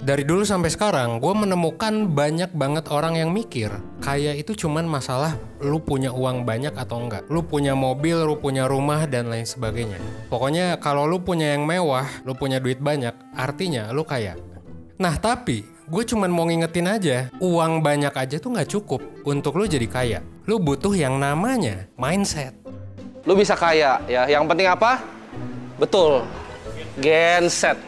Dari dulu sampai sekarang, gue menemukan banyak banget orang yang mikir kaya itu cuman masalah lu punya uang banyak atau enggak. Lu punya mobil, lu punya rumah, dan lain sebagainya. Pokoknya kalau lu punya yang mewah, lu punya duit banyak, artinya lu kaya. Nah tapi, gue cuman mau ngingetin aja, uang banyak aja tuh gak cukup untuk lu jadi kaya. Lu butuh yang namanya mindset. Lu bisa kaya, ya. Yang penting apa? Betul, genset.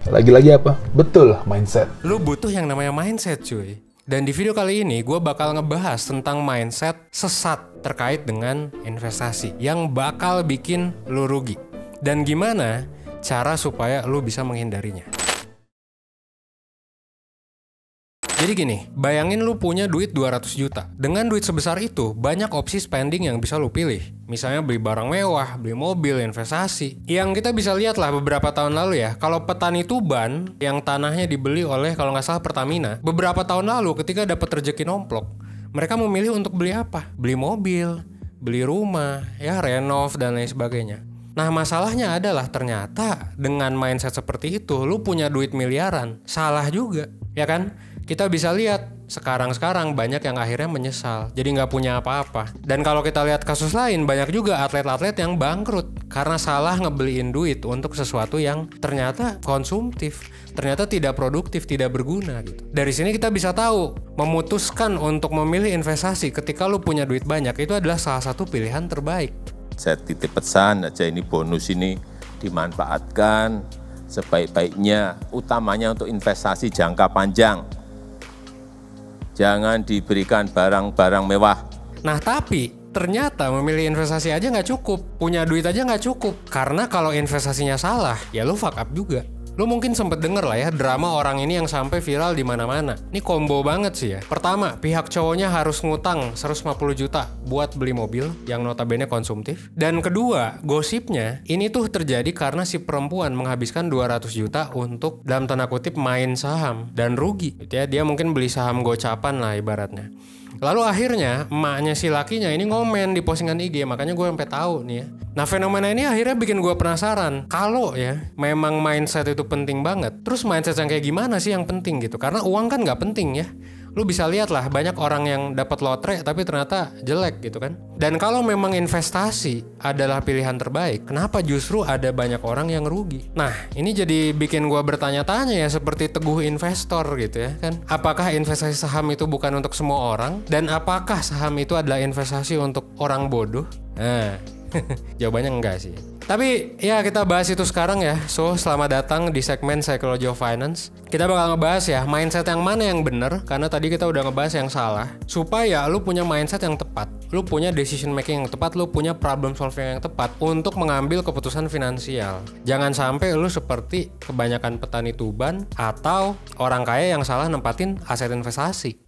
Lagi-lagi apa? Betul, mindset. Lu butuh yang namanya mindset, cuy. Dan di video kali ini gue bakal ngebahas tentang mindset sesat terkait dengan investasi yang bakal bikin lu rugi. Dan gimana cara supaya lu bisa menghindarinya. Jadi gini, bayangin lu punya duit 200 juta. Dengan duit sebesar itu, banyak opsi spending yang bisa lu pilih. Misalnya beli barang mewah, beli mobil, investasi. Yang kita bisa lihat lah beberapa tahun lalu ya, kalau petani Tuban yang tanahnya dibeli oleh kalau nggak salah Pertamina, beberapa tahun lalu ketika dapat rezeki nomplok, mereka memilih untuk beli apa? Beli mobil, beli rumah, ya renov dan lain sebagainya. Nah masalahnya adalah ternyata dengan mindset seperti itu, lu punya duit miliaran, salah juga, ya kan? Kita bisa lihat sekarang banyak yang akhirnya menyesal, jadi nggak punya apa-apa. Dan kalau kita lihat kasus lain, banyak juga atlet-atlet yang bangkrut karena salah ngebeliin duit untuk sesuatu yang ternyata konsumtif, ternyata tidak produktif, tidak berguna gitu. Dari sini kita bisa tahu, memutuskan untuk memilih investasi ketika lu punya duit banyak itu adalah salah satu pilihan terbaik. Saya titip pesan aja, ini bonus ini dimanfaatkan sebaik-baiknya, utamanya untuk investasi jangka panjang. Jangan diberikan barang-barang mewah. Nah tapi ternyata memilih investasi aja nggak cukup, punya duit aja nggak cukup. Karena kalau investasinya salah, ya lu fuck up juga. Lu mungkin sempet denger lah ya drama orang ini yang sampai viral di mana-mana. Ini combo banget sih ya. Pertama, pihak cowoknya harus ngutang 150 juta buat beli mobil yang notabene konsumtif. Dan kedua, gosipnya ini tuh terjadi karena si perempuan menghabiskan 200 juta untuk dalam tanda kutip main saham dan rugi. Gitu ya, dia mungkin beli saham gocapan lah ibaratnya. Lalu akhirnya emaknya si lakinya ini ngomen di postingan IG, makanya gue sampai tahu nih ya. Nah fenomena ini akhirnya bikin gue penasaran, kalau ya memang mindset itu penting banget, terus mindset yang kayak gimana sih yang penting gitu? Karena uang kan nggak penting ya. Lu bisa lihat lah banyak orang yang dapat lotre tapi ternyata jelek gitu kan. Dan kalau memang investasi adalah pilihan terbaik, kenapa justru ada banyak orang yang rugi? Nah ini jadi bikin gua bertanya-tanya ya, seperti Teguh investor gitu ya kan. Apakah investasi saham itu bukan untuk semua orang? Dan apakah saham itu adalah investasi untuk orang bodoh? Nah jawabannya enggak sih. Tapi ya kita bahas itu sekarang ya. So selamat datang di segmen Psychology of Finance. Kita bakal ngebahas ya mindset yang mana yang benar, karena tadi kita udah ngebahas yang salah. Supaya lu punya mindset yang tepat, lu punya decision making yang tepat, lu punya problem solving yang tepat untuk mengambil keputusan finansial. Jangan sampai lu seperti kebanyakan petani Tuban atau orang kaya yang salah nempatin aset investasi.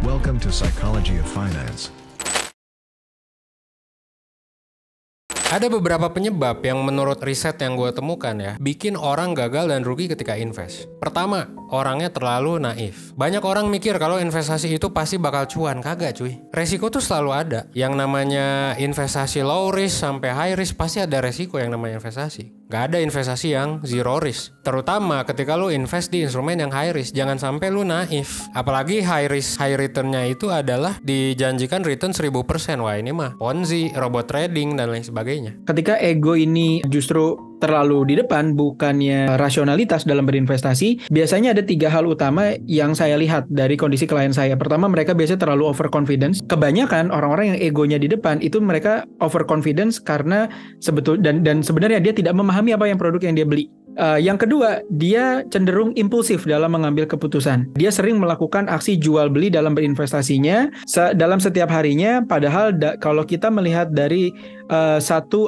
Welcome to Psychology of Finance. Ada beberapa penyebab yang menurut riset yang gue temukan ya, bikin orang gagal dan rugi ketika invest. Pertama, orangnya terlalu naif. Banyak orang mikir kalau investasi itu pasti bakal cuan. Kagak cuy. Resiko tuh selalu ada. Yang namanya investasi low risk sampai high risk pasti ada resiko yang namanya investasi. Gak ada investasi yang zero risk. Terutama ketika lu invest di instrumen yang high risk, jangan sampai lu naif. Apalagi high risk, high returnnya itu adalah dijanjikan return 1000%. Wah ini mah Ponzi, robot trading, dan lain sebagainya. Ketika ego ini justru terlalu di depan, bukannya rasionalitas dalam berinvestasi, biasanya ada 3 hal utama yang saya lihat dari kondisi klien saya. Pertama, mereka biasanya terlalu overconfidence. Kebanyakan orang-orang yang egonya di depan itu mereka overconfidence karena dan sebenarnya dia tidak memahami apa yang produk yang dia beli. Yang kedua, dia cenderung impulsif dalam mengambil keputusan. Dia sering melakukan aksi jual beli dalam berinvestasinya dalam setiap harinya, padahal kalau kita melihat dari 1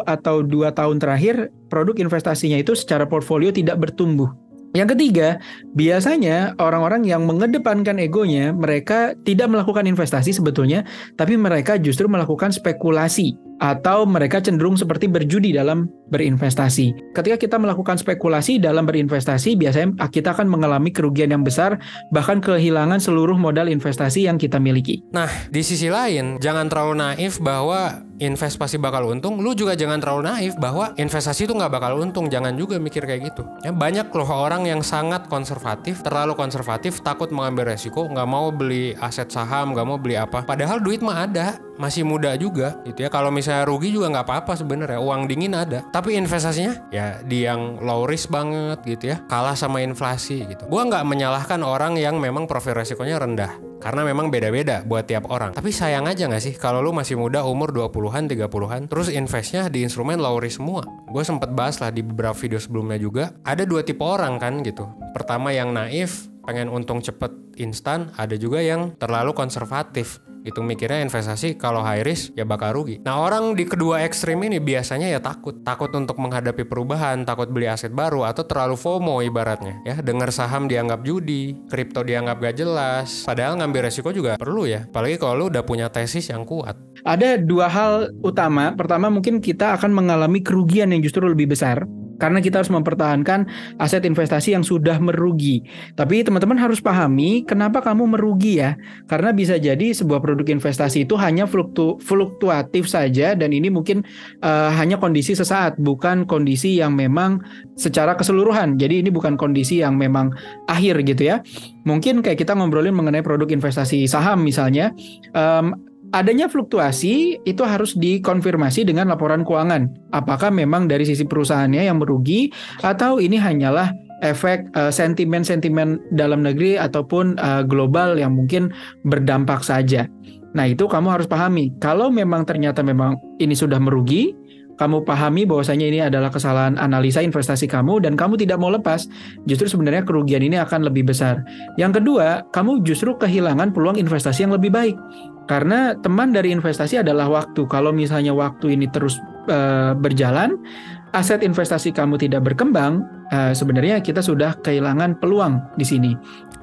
atau 2 tahun terakhir, produk investasinya itu secara portfolio tidak bertumbuh. Yang ketiga, biasanya orang-orang yang mengedepankan egonya, mereka tidak melakukan investasi sebetulnya, tapi mereka justru melakukan spekulasi, atau mereka cenderung seperti berjudi dalam berinvestasi. Ketika kita melakukan spekulasi dalam berinvestasi, biasanya kita akan mengalami kerugian yang besar, bahkan kehilangan seluruh modal investasi yang kita miliki. Nah, di sisi lain, jangan terlalu naif bahwa invest pasti bakal untung. Lu juga jangan terlalu naif bahwa investasi itu nggak bakal untung. Jangan juga mikir kayak gitu. Ya, banyak loh orang yang sangat konservatif, terlalu konservatif, takut mengambil resiko, nggak mau beli aset saham, nggak mau beli apa. Padahal duit mah ada, masih muda juga, gitu ya. Kalau misalnya rugi juga nggak apa-apa sebenarnya, uang dingin ada. Tapi investasinya ya di yang low risk banget, gitu ya, kalah sama inflasi, gitu. Gua nggak menyalahkan orang yang memang profil resikonya rendah. Karena memang beda-beda buat tiap orang. Tapi sayang aja gak sih kalau lu masih muda umur 20-an, 30-an, terus investnya di instrumen low risk semua. Gue sempet bahas lah di beberapa video sebelumnya juga. Ada dua tipe orang kan gitu. Pertama yang naif, pengen untung cepet, instan. Ada juga yang terlalu konservatif. Itu mikirnya investasi kalau high risk ya bakal rugi. Nah, orang di kedua ekstrim ini biasanya ya takut untuk menghadapi perubahan, takut beli aset baru, atau terlalu FOMO ibaratnya ya. Dengar saham dianggap judi, kripto dianggap gak jelas, padahal ngambil resiko juga perlu ya, apalagi kalau lu udah punya tesis yang kuat. Ada dua hal utama. Pertama, mungkin kita akan mengalami kerugian yang justru lebih besar karena kita harus mempertahankan aset investasi yang sudah merugi. Tapi teman-teman harus pahami kenapa kamu merugi ya. Karena bisa jadi sebuah produk investasi itu hanya fluktuatif saja, dan ini mungkin hanya kondisi sesaat, bukan kondisi yang memang secara keseluruhan. Jadi ini bukan kondisi yang memang akhir gitu ya. Mungkin kayak kita ngobrolin mengenai produk investasi saham misalnya, adanya fluktuasi itu harus dikonfirmasi dengan laporan keuangan. Apakah memang dari sisi perusahaannya yang merugi, atau ini hanyalah efek sentimen-sentimen dalam negeri ataupun global yang mungkin berdampak saja. Nah, itu kamu harus pahami. Kalau memang ternyata memang ini sudah merugi, kamu pahami bahwasanya ini adalah kesalahan analisa investasi kamu dan kamu tidak mau lepas, justru sebenarnya kerugian ini akan lebih besar. Yang kedua, kamu justru kehilangan peluang investasi yang lebih baik. Karena teman dari investasi adalah waktu. Kalau misalnya waktu ini terus berjalan, aset investasi kamu tidak berkembang, sebenarnya kita sudah kehilangan peluang di sini.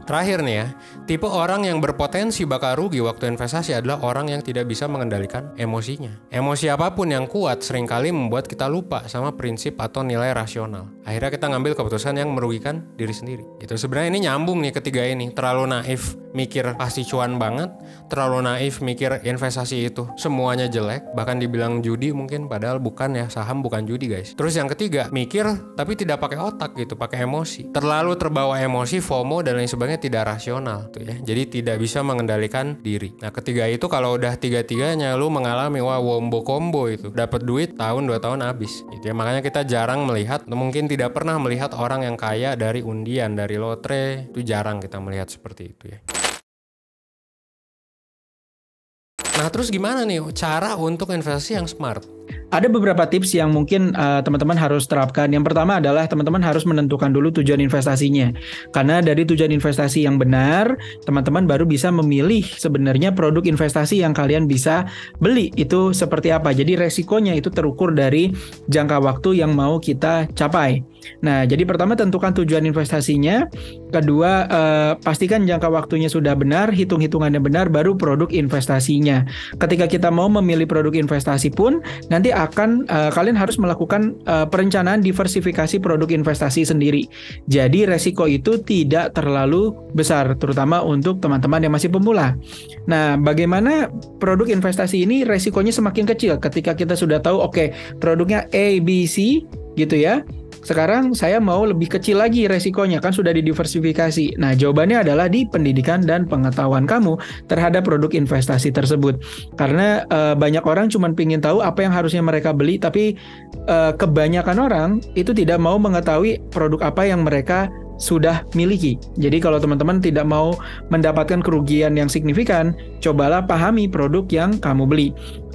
Terakhir nih ya, tipe orang yang berpotensi bakal rugi waktu investasi adalah orang yang tidak bisa mengendalikan emosinya. Emosi apapun yang kuat seringkali membuat kita lupa sama prinsip atau nilai rasional. Akhirnya kita ngambil keputusan yang merugikan diri sendiri. Itu sebenarnya ini nyambung nih ketiga ini. Terlalu naif mikir pasti cuan banget, terlalu naif mikir investasi itu semuanya jelek, bahkan dibilang judi mungkin, padahal bukan ya, saham bukan judi guys. Terus yang ketiga, mikir tapi tidak pakai otak gitu, pakai emosi. Terlalu terbawa emosi, FOMO dan lain sebagainya, tidak rasional tuh ya. Jadi tidak bisa mengendalikan diri. Nah, ketiga itu kalau udah tiga-tiganya lu mengalami wombo combo itu, dapat duit tahun 2 tahun habis. Gitu ya. Makanya kita jarang melihat, mungkin tidak pernah melihat orang yang kaya dari undian, dari lotre, itu jarang kita melihat seperti itu ya. Nah, terus gimana nih cara untuk investasi yang smart? Ada beberapa tips yang mungkin teman-teman harus terapkan. Yang pertama adalah teman-teman harus menentukan dulu tujuan investasinya. Karena dari tujuan investasi yang benar, teman-teman baru bisa memilih sebenarnya produk investasi yang kalian bisa beli itu seperti apa. Jadi resikonya itu terukur dari jangka waktu yang mau kita capai. Nah, jadi pertama tentukan tujuan investasinya. Kedua, pastikan jangka waktunya sudah benar, hitung-hitungannya benar, baru produk investasinya. Ketika kita mau memilih produk investasi pun, nanti akan kalian harus melakukan perencanaan diversifikasi produk investasi sendiri. Jadi resiko itu tidak terlalu besar, terutama untuk teman-teman yang masih pemula. Nah, bagaimana produk investasi ini resikonya semakin kecil ketika kita sudah tahu, oke, produknya A, B, C gitu ya. Sekarang saya mau lebih kecil lagi resikonya, kan sudah didiversifikasi. Nah, jawabannya adalah di pendidikan dan pengetahuan kamu terhadap produk investasi tersebut. Karena banyak orang cuma pengen tahu apa yang harusnya mereka beli, tapi kebanyakan orang itu tidak mau mengetahui produk apa yang mereka sudah miliki. Jadi kalau teman-teman tidak mau mendapatkan kerugian yang signifikan, cobalah pahami produk yang kamu beli.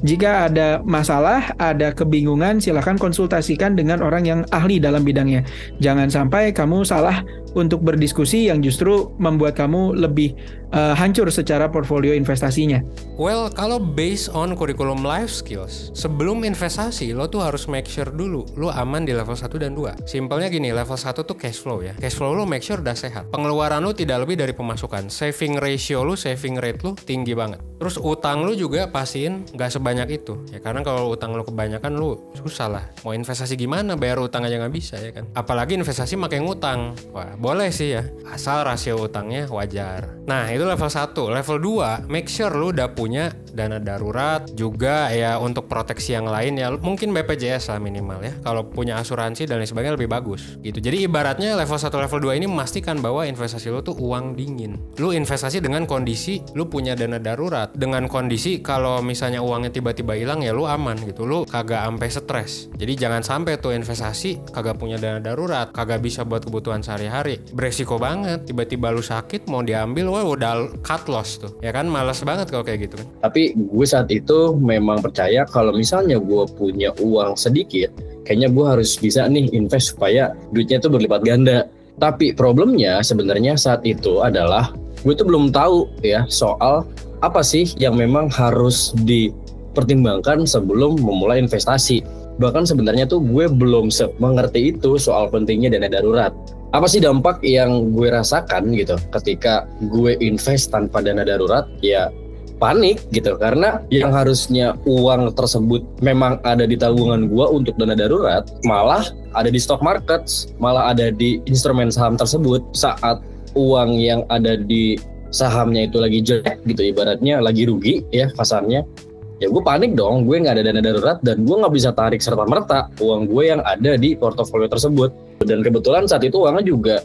Jika ada masalah, ada kebingungan, silakan konsultasikan dengan orang yang ahli dalam bidangnya. Jangan sampai kamu salah untuk berdiskusi yang justru membuat kamu lebih hancur secara portfolio investasinya? Well, kalau based on curriculum life skills, sebelum investasi lo tuh harus make sure dulu lo aman di level 1 dan 2. Simpelnya gini, level 1 tuh cash flow ya. Cash flow lo make sure udah sehat. Pengeluaran lo tidak lebih dari pemasukan. Saving ratio lo, saving rate lo tinggi banget. Terus utang lo juga pastiin nggak sebanyak itu. Ya karena kalau utang lo kebanyakan lo susah lah. Mau investasi gimana, bayar utang aja nggak bisa ya kan. Apalagi investasi pakai ngutang. Wah, boleh sih ya. Asal rasio utangnya wajar. Nah, itu level 1. Level 2, make sure lu udah punya dana darurat juga ya untuk proteksi yang lain ya. Mungkin BPJS lah minimal ya. Kalau punya asuransi dan lain sebagainya lebih bagus gitu. Jadi ibaratnya level 1, level 2 ini memastikan bahwa investasi lu tuh uang dingin. Lu investasi dengan kondisi lu punya dana darurat. Dengan kondisi kalau misalnya uangnya tiba-tiba hilang ya lu aman gitu. Lu kagak sampai stres. Jadi jangan sampai tuh investasi kagak punya dana darurat, kagak bisa buat kebutuhan sehari-hari. Beresiko banget. Tiba-tiba lu sakit mau diambil, wah udah cut loss tuh. Ya kan malas banget kalau kayak gitu kan. Tapi gue saat itu memang percaya kalau misalnya gue punya uang sedikit, kayaknya gue harus bisa nih invest supaya duitnya tuh berlipat ganda. Tapi problemnya sebenarnya saat itu adalah gue tuh belum tahu ya soal apa sih yang memang harus dipertimbangkan sebelum memulai investasi. Bahkan sebenarnya tuh gue belum mengerti itu soal pentingnya dana darurat. Apa sih dampak yang gue rasakan gitu ketika gue invest tanpa dana darurat? Ya panik gitu, karena yang harusnya uang tersebut memang ada di tabungan gue untuk dana darurat malah ada di stock market, malah ada di instrumen saham tersebut. Saat uang yang ada di sahamnya itu lagi jelek gitu, ibaratnya lagi rugi ya kasarnya, ya gue panik dong. Gue nggak ada dana darurat dan gue nggak bisa tarik serta-merta uang gue yang ada di portofolio tersebut. Dan kebetulan saat itu uangnya juga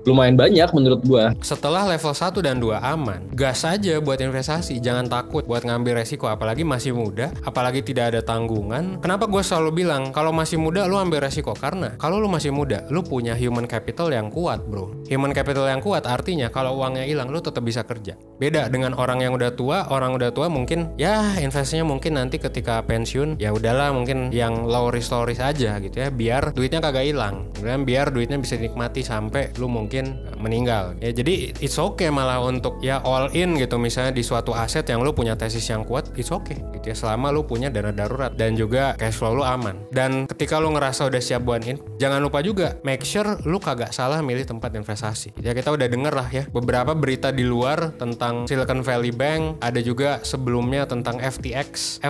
lumayan banyak menurut gua. Setelah level 1 dan 2 aman, gas aja buat investasi. Jangan takut buat ngambil resiko, apalagi masih muda, apalagi tidak ada tanggungan. Kenapa gua selalu bilang kalau masih muda lu ambil resiko? Karena kalau lu masih muda, lu punya human capital yang kuat, bro. Human capital yang kuat artinya kalau uangnya hilang lu tetap bisa kerja. Beda dengan orang yang udah tua. Orang udah tua mungkin ya investasinya mungkin nanti ketika pensiun ya udahlah, mungkin yang low risk aja gitu ya, biar duitnya kagak hilang. Kemudian biar duitnya bisa dinikmati sampai lu mungkin meninggal. Ya jadi it's okay malah untuk ya all in gitu, misalnya di suatu aset yang lu punya tesis yang kuat, it's okay gitu ya, selama lu punya dana darurat dan juga cash flow lu aman. Dan ketika lu ngerasa udah siap buat jangan lupa juga make sure lu kagak salah milih tempat investasi. Ya kita udah denger lah ya beberapa berita di luar tentang Silicon Valley Bank, ada juga sebelumnya tentang FTX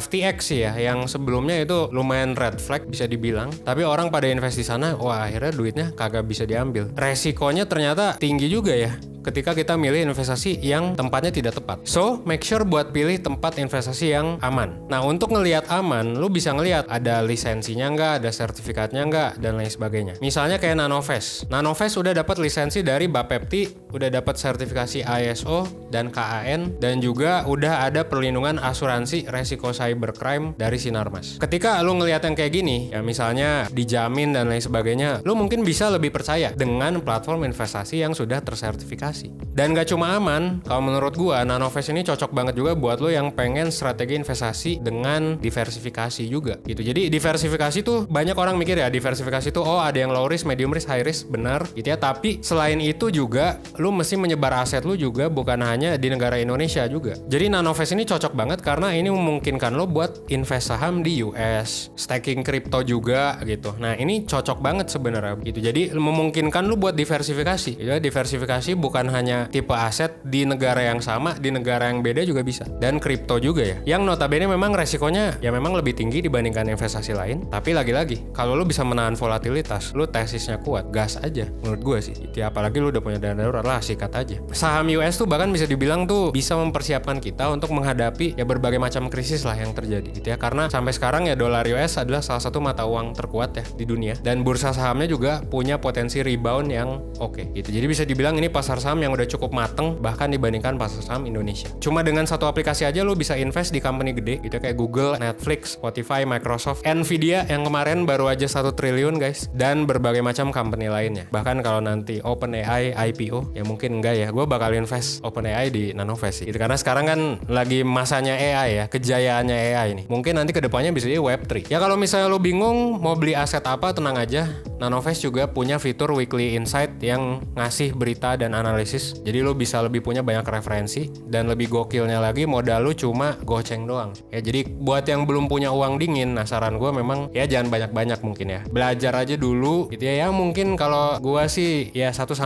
sih ya, yang sebelumnya itu lumayan red flag bisa dibilang, tapi orang pada invest di sana, wah akhirnya duitnya kagak bisa diambil. Resikonya ternyata tinggi juga ya ketika kita milih investasi yang tempatnya tidak tepat. So, make sure buat pilih tempat investasi yang aman. Nah, untuk ngelihat aman, lu bisa ngelihat ada lisensinya nggak, ada sertifikatnya nggak, dan lain sebagainya. Misalnya kayak Nanovest. Nanovest udah dapat lisensi dari Bapepti, udah dapat sertifikasi ISO dan KAN, dan juga udah ada perlindungan asuransi resiko cybercrime dari Sinarmas. Ketika lu ngelihat yang kayak gini, ya misalnya dijamin dan lain sebagainya, lu mungkin bisa lebih percaya dengan platform investasi yang sudah tersertifikasi. Dan gak cuma aman, kalau menurut gua Nanovest ini cocok banget juga buat lo yang pengen strategi investasi dengan diversifikasi juga gitu. Jadi diversifikasi tuh banyak orang mikir ya, diversifikasi tuh oh ada yang low risk, medium risk, high risk, benar gitu ya. Tapi selain itu juga lo mesti menyebar aset lo juga, bukan hanya di negara Indonesia juga. Jadi Nanovest ini cocok banget karena ini memungkinkan lo buat invest saham di US, staking kripto juga gitu. Nah ini cocok banget sebenarnya gitu. Jadi memungkinkan lo buat diversifikasi ya. Diversifikasi bukan hanya tipe aset di negara yang sama, di negara yang beda juga bisa. Dan kripto juga ya, yang notabene memang resikonya ya memang lebih tinggi dibandingkan investasi lain. Tapi lagi-lagi kalau lu bisa menahan volatilitas, lu tesisnya kuat, gas aja menurut gue sih gitu ya. Apalagi lu udah punya dana darurat lah, sikat aja. Saham US tuh bahkan bisa dibilang tuh bisa mempersiapkan kita untuk menghadapi ya berbagai macam krisis lah yang terjadi gitu ya. Karena sampai sekarang ya dolar US adalah salah satu mata uang terkuat ya di dunia, dan bursa sahamnya juga punya potensi rebound yang oke gitu. Jadi bisa dibilang ini pasar saham yang udah cukup mateng bahkan dibandingkan pasar saham Indonesia. Cuma dengan satu aplikasi aja lu bisa invest di company gede gitu kayak Google, Netflix, Spotify, Microsoft, Nvidia yang kemarin baru aja 1 triliun guys, dan berbagai macam company lainnya. Bahkan kalau nanti OpenAI IPO, ya mungkin enggak ya, gue bakal invest OpenAI di Nanovest sih. Gitu, karena sekarang kan lagi masanya AI ya, kejayaannya AI nih. Mungkin nanti kedepannya bisa jadi Web3. Ya kalau misalnya lu bingung mau beli aset apa, tenang aja. Nanovest juga punya fitur Weekly Insight yang ngasih berita dan analisis. Jadi lu bisa lebih punya banyak referensi, dan lebih gokilnya lagi modal lu cuma goceng doang. Ya jadi buat yang belum punya uang dingin, nah saran gue memang ya jangan banyak-banyak mungkin ya. Belajar aja dulu gitu ya. Ya mungkin kalau gue sih ya 1-5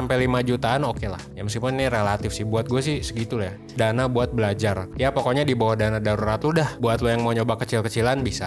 jutaan oke lah. Ya meskipun ini relatif sih, buat gue sih segitu lah ya. Dana buat belajar. Ya pokoknya di bawah dana darurat lu dah. Buat lo yang mau nyoba kecil-kecilan bisa.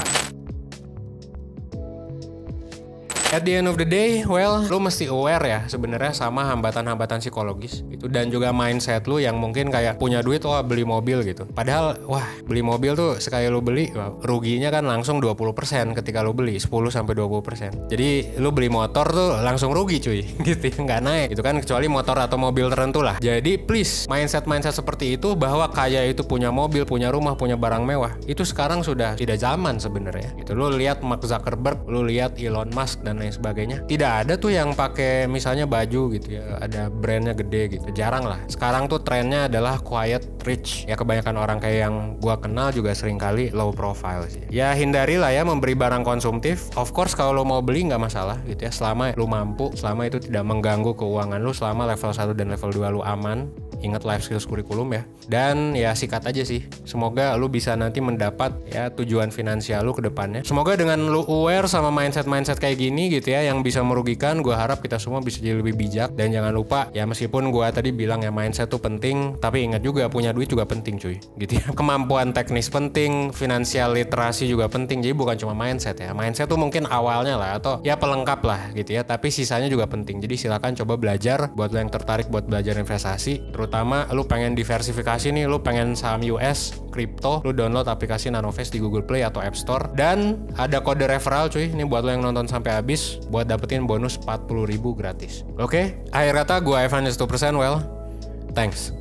At the end of the day, well, lu mesti aware ya sebenarnya sama hambatan-hambatan psikologis itu, dan juga mindset lu yang mungkin kayak punya duit, wah beli mobil gitu. Padahal, wah beli mobil tuh sekali lu beli, wah, ruginya kan langsung 20% ketika lu beli, 10-20%. Jadi lu beli motor tuh langsung rugi cuy, gitu ya, nggak naik gitu kan, kecuali motor atau mobil tertentu lah. Jadi please, mindset seperti itu bahwa kaya itu punya mobil, punya rumah, punya barang mewah, itu sekarang sudah tidak zaman sebenarnya. Gitu, lu lihat Mark Zuckerberg, lu lihat Elon Musk dan lain sebagainya, tidak ada tuh yang pakai misalnya baju gitu ya, ada brandnya gede gitu, jarang lah. Sekarang tuh trennya adalah quiet rich ya, kebanyakan orang kayak yang gua kenal juga sering kali low profile sih. Ya hindarilah ya memberi barang konsumtif. Of course kalau lo mau beli nggak masalah gitu ya, selama lu mampu, selama itu tidak mengganggu keuangan lu, selama level 1 dan level 2 lu aman. Ingat life skills kurikulum ya. Dan ya sikat aja sih. Semoga lu bisa nanti mendapat ya tujuan finansial lu ke depannya. Semoga dengan lu aware sama mindset kayak gini gitu ya, yang bisa merugikan, gue harap kita semua bisa jadi lebih bijak. Dan jangan lupa ya, meskipun gue tadi bilang ya mindset tuh penting, tapi ingat juga punya duit juga penting cuy gitu ya. Kemampuan teknis penting, finansial literasi juga penting. Jadi bukan cuma mindset ya. Mindset tuh mungkin awalnya lah, atau ya pelengkap lah gitu ya, tapi sisanya juga penting. Jadi silakan coba belajar buat lo yang tertarik buat belajar investasi, terutama lu pengen diversifikasi nih, lu pengen saham US, kripto, lu download aplikasi Nanovest di Google Play atau App Store, dan ada kode referral cuy, ini buat lo yang nonton sampai habis buat dapetin bonus 40.000 gratis. Oke, akhir kata gue Evan 1%, well, thanks.